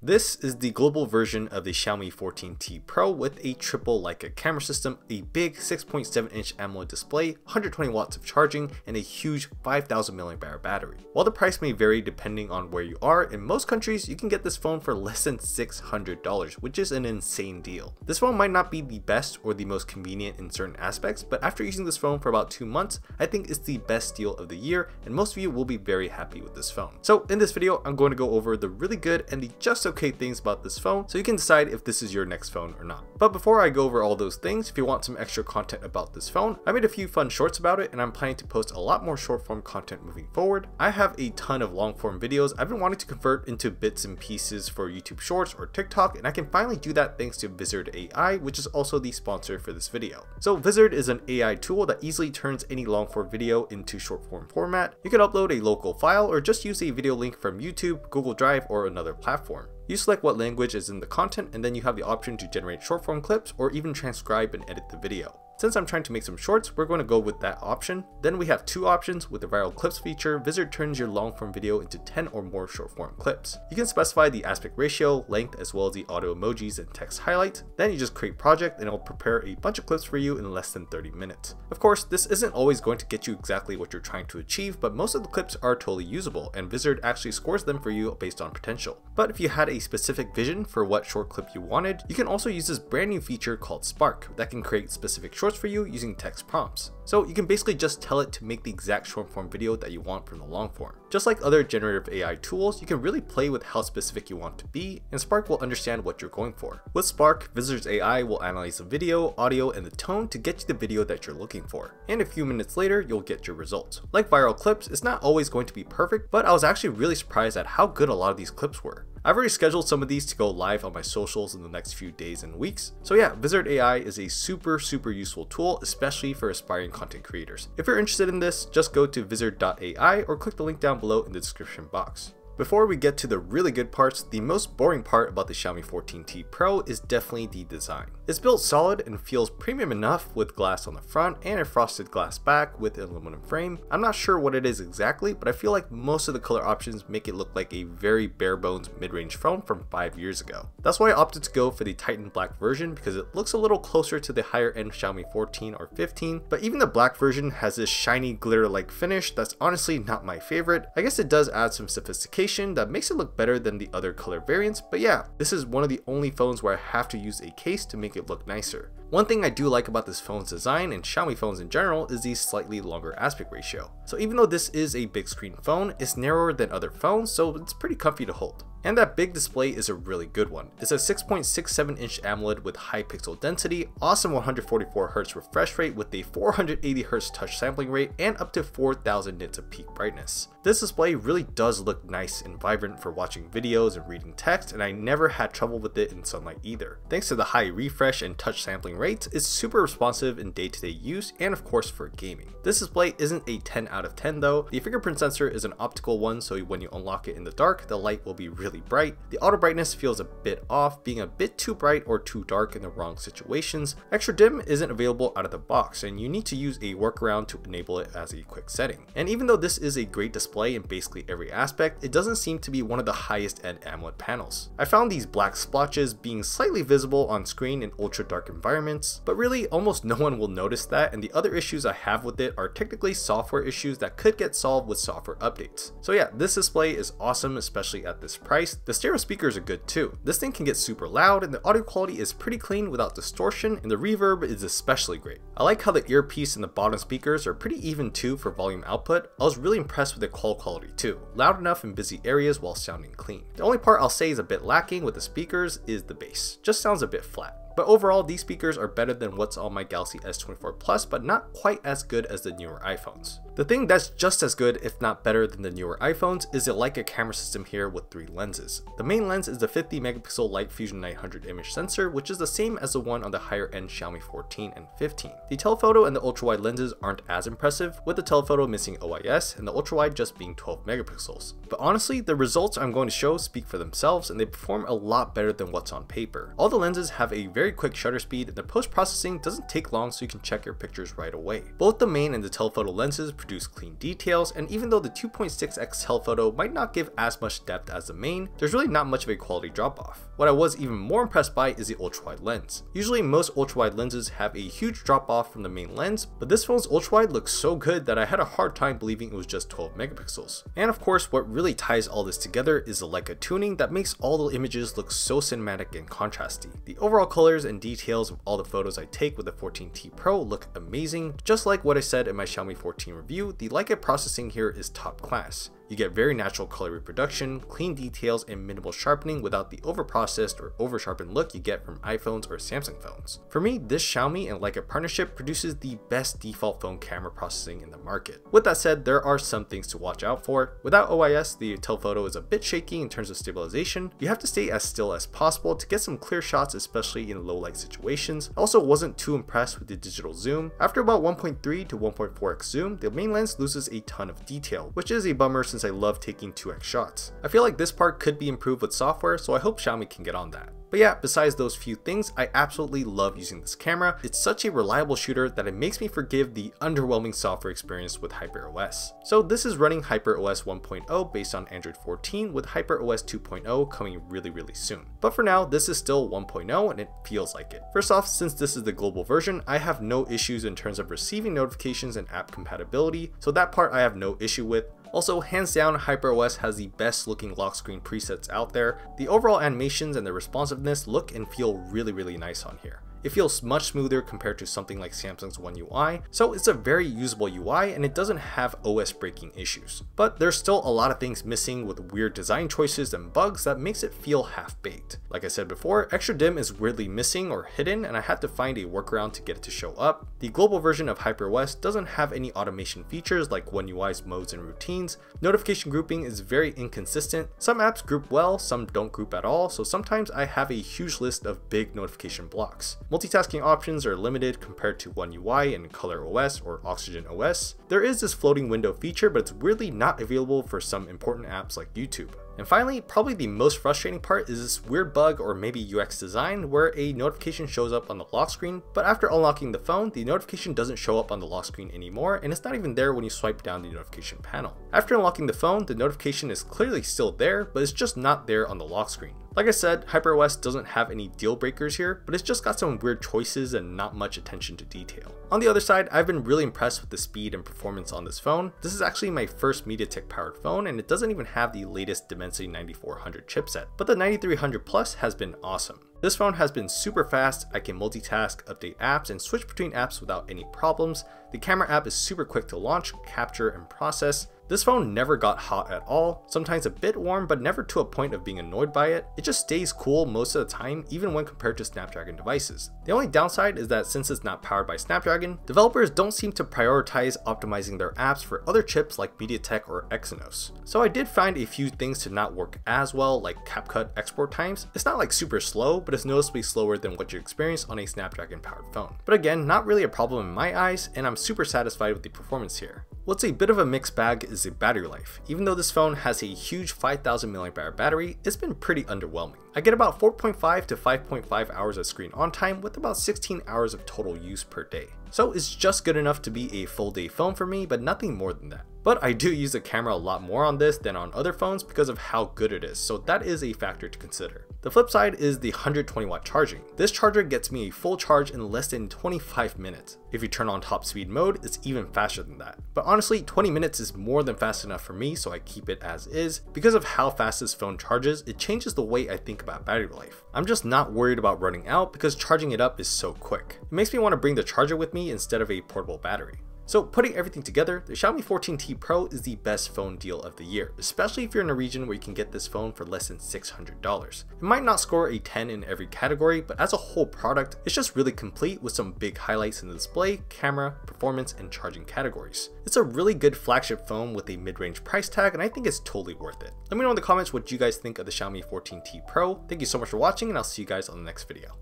This is the global version of the Xiaomi 14T Pro with a triple Leica camera system, a big 6.7-inch AMOLED display, 120 watts of charging, and a huge 5000 mAh battery. While the price may vary depending on where you are, in most countries you can get this phone for less than $600, which is an insane deal. This phone might not be the best or the most convenient in certain aspects, but after using this phone for about 2 months, I think it's the best deal of the year, and most of you will be very happy with this phone. So in this video, I'm going to go over the really good and the just okay things about this phone so you can decide if this is your next phone or not. But before I go over all those things, if you want some extra content about this phone, I made a few fun shorts about it and I'm planning to post a lot more short form content moving forward. I have a ton of long form videos I've been wanting to convert into bits and pieces for YouTube Shorts or TikTok, and I can finally do that thanks to Vizard AI, which is also the sponsor for this video. So Vizard is an AI tool that easily turns any long form video into short form format. You can upload a local file or just use a video link from YouTube, Google Drive, or another platform. You select what language is in the content, and then you have the option to generate short form clips or even transcribe and edit the video. Since I'm trying to make some shorts, we're going to go with that option. Then we have two options. With the viral clips feature, Vizard turns your long form video into 10 or more short form clips. You can specify the aspect ratio, length, as well as the auto emojis and text highlights. Then you just create project and it'll prepare a bunch of clips for you in less than 30 minutes. Of course, this isn't always going to get you exactly what you're trying to achieve, but most of the clips are totally usable and Vizard actually scores them for you based on potential. But if you had a specific vision for what short clip you wanted, you can also use this brand new feature called Spark that can create specific shorts for you using text prompts. So you can basically just tell it to make the exact short form video that you want from the long form. Just like other generative AI tools, you can really play with how specific you want to be, and Spark will understand what you're going for. With Spark, Vizard's AI will analyze the video, audio, and the tone to get you the video that you're looking for. And a few minutes later, you'll get your results. Like viral clips, it's not always going to be perfect, but I was actually really surprised at how good a lot of these clips were. I've already scheduled some of these to go live on my socials in the next few days and weeks. So yeah, Vizard AI is a super useful tool, especially for aspiring content creators. If you're interested in this, just go to vizard.ai or click the link down below in the description box. Before we get to the really good parts, the most boring part about the Xiaomi 14T Pro is definitely the design. It's built solid and feels premium enough with glass on the front and a frosted glass back with an aluminum frame. I'm not sure what it is exactly, but I feel like most of the color options make it look like a very bare bones mid-range phone from 5 years ago. That's why I opted to go for the Titan Black version because it looks a little closer to the higher end Xiaomi 14 or 15, but even the black version has this shiny glitter-like finish that's honestly not my favorite. I guess it does add some sophistication that makes it look better than the other color variants, but yeah, this is one of the only phones where I have to use a case to make it look nicer. One thing I do like about this phone's design and Xiaomi phones in general is the slightly longer aspect ratio. So even though this is a big screen phone, it's narrower than other phones, so it's pretty comfy to hold. And that big display is a really good one. It's a 6.67-inch AMOLED with high pixel density, awesome 144Hz refresh rate with a 480Hz touch sampling rate, and up to 4000 nits of peak brightness. This display really does look nice and vibrant for watching videos and reading text, and I never had trouble with it in sunlight either. Thanks to the high refresh and touch sampling rates, it's super responsive in day-to-day use and of course for gaming. This display isn't a 10 out of 10 though. The fingerprint sensor is an optical one, so when you unlock it in the dark, the light will be really bright. The auto brightness feels a bit off, being a bit too bright or too dark in the wrong situations. Extra dim isn't available out of the box, and you need to use a workaround to enable it as a quick setting. And even though this is a great display in basically every aspect, it doesn't seem to be one of the highest end AMOLED panels. I found these black splotches being slightly visible on screen in ultra dark environments, but really almost no one will notice that, and the other issues I have with it are technically software issues that could get solved with software updates. So yeah, this display is awesome, especially at this price. The stereo speakers are good too. This thing can get super loud and the audio quality is pretty clean without distortion, and the reverb is especially great. I like how the earpiece and the bottom speakers are pretty even too for volume output. I was really impressed with the call quality too. Loud enough in busy areas while sounding clean. The only part I'll say is a bit lacking with the speakers is the bass. Just sounds a bit flat. But overall, these speakers are better than what's on my Galaxy S24 Plus, but not quite as good as the newer iPhones. The thing that's just as good, if not better than the newer iPhones, is the Leica camera system here with 3 lenses. The main lens is the 50 megapixel Light Fusion 900 image sensor, which is the same as the one on the higher end Xiaomi 14 and 15. The telephoto and the ultrawide lenses aren't as impressive, with the telephoto missing OIS and the ultrawide just being 12 megapixels. But honestly, the results I'm going to show speak for themselves, and they perform a lot better than what's on paper. All the lenses have a very quick shutter speed, and the post-processing doesn't take long, so you can check your pictures right away. Both the main and the telephoto lenses produce clean details, and even though the 2.6x telephoto might not give as much depth as the main, there's really not much of a quality drop off. What I was even more impressed by is the ultra-wide lens. Usually most ultra-wide lenses have a huge drop off from the main lens, but this phone's ultra-wide looks so good that I had a hard time believing it was just 12 megapixels. And of course, what really ties all this together is the Leica tuning that makes all the images look so cinematic and contrasty. The overall colors and details of all the photos I take with the 14T Pro look amazing. Just like what I said in my Xiaomi 14 review, the Leica processing here is top class. You get very natural color reproduction, clean details, and minimal sharpening without the overprocessed or over-sharpened look you get from iPhones or Samsung phones. For me, this Xiaomi and Leica partnership produces the best default phone camera processing in the market. With that said, there are some things to watch out for. Without OIS, the telephoto is a bit shaky in terms of stabilization. You have to stay as still as possible to get some clear shots, especially in low light situations. I also wasn't too impressed with the digital zoom. After about 1.3 to 1.4x zoom, the main lens loses a ton of detail, which is a bummer since I love taking 2x shots. I feel like this part could be improved with software, so I hope Xiaomi can get on that. But yeah, besides those few things, I absolutely love using this camera. It's such a reliable shooter that it makes me forgive the underwhelming software experience with HyperOS. So this is running HyperOS 1.0 based on Android 14 with HyperOS 2.0 coming really soon. But for now, this is still 1.0 and it feels like it. First off, since this is the global version, I have no issues in terms of receiving notifications and app compatibility, so that part I have no issue with. Also, hands down, HyperOS has the best looking lock screen presets out there. The overall animations and the responsiveness look and feel really nice on here. It feels much smoother compared to something like Samsung's One UI, so it's a very usable UI and it doesn't have OS breaking issues. But there's still a lot of things missing with weird design choices and bugs that makes it feel half-baked. Like I said before, extra dim is weirdly missing or hidden and I had to find a workaround to get it to show up. The global version of HyperOS doesn't have any automation features like One UI's modes and routines. Notification grouping is very inconsistent. Some apps group well, some don't group at all, so sometimes I have a huge list of big notification blocks. Multitasking options are limited compared to One UI and ColorOS or Oxygen OS. There is this floating window feature, but it's weirdly not available for some important apps like YouTube. And finally, probably the most frustrating part is this weird bug or maybe UX design where a notification shows up on the lock screen, but after unlocking the phone, the notification doesn't show up on the lock screen anymore and it's not even there when you swipe down the notification panel. After unlocking the phone, the notification is clearly still there, but it's just not there on the lock screen. Like I said, HyperOS doesn't have any deal breakers here, but it's just got some weird choices and not much attention to detail. On the other side, I've been really impressed with the speed and performance on this phone. This is actually my first MediaTek powered phone and it doesn't even have the latest Dimensity 9400 chipset, but the 9300 Plus has been awesome. This phone has been super fast. I can multitask, update apps, and switch between apps without any problems. The camera app is super quick to launch, capture, and process. This phone never got hot at all, sometimes a bit warm, but never to a point of being annoyed by it. It just stays cool most of the time, even when compared to Snapdragon devices. The only downside is that since it's not powered by Snapdragon, developers don't seem to prioritize optimizing their apps for other chips like MediaTek or Exynos. So I did find a few things to not work as well, like CapCut export times. It's not like super slow, but it's noticeably slower than what you experience on a Snapdragon powered phone. But again, not really a problem in my eyes, and I'm super satisfied with the performance here. What's a bit of a mixed bag is the battery life. Even though this phone has a huge 5000 mAh battery, it's been pretty underwhelming. I get about 4.5 to 5.5 hours of screen on time with about 16 hours of total use per day. So it's just good enough to be a full day phone for me, but nothing more than that. But I do use the camera a lot more on this than on other phones because of how good it is, so that is a factor to consider. The flip side is the 120 watt charging. This charger gets me a full charge in less than 25 minutes. If you turn on top speed mode, it's even faster than that. But honestly, 20 minutes is more than fast enough for me, so I keep it as is. Because of how fast this phone charges, it changes the way I think about battery life. I'm just not worried about running out because charging it up is so quick. It makes me want to bring the charger with me instead of a portable battery. So putting everything together, the Xiaomi 14T Pro is the best phone deal of the year, especially if you're in a region where you can get this phone for less than $600. It might not score a 10 in every category, but as a whole product, it's just really complete with some big highlights in the display, camera, performance, and charging categories. It's a really good flagship phone with a mid-range price tag, and I think it's totally worth it. Let me know in the comments what you guys think of the Xiaomi 14T Pro. Thank you so much for watching, and I'll see you guys on the next video.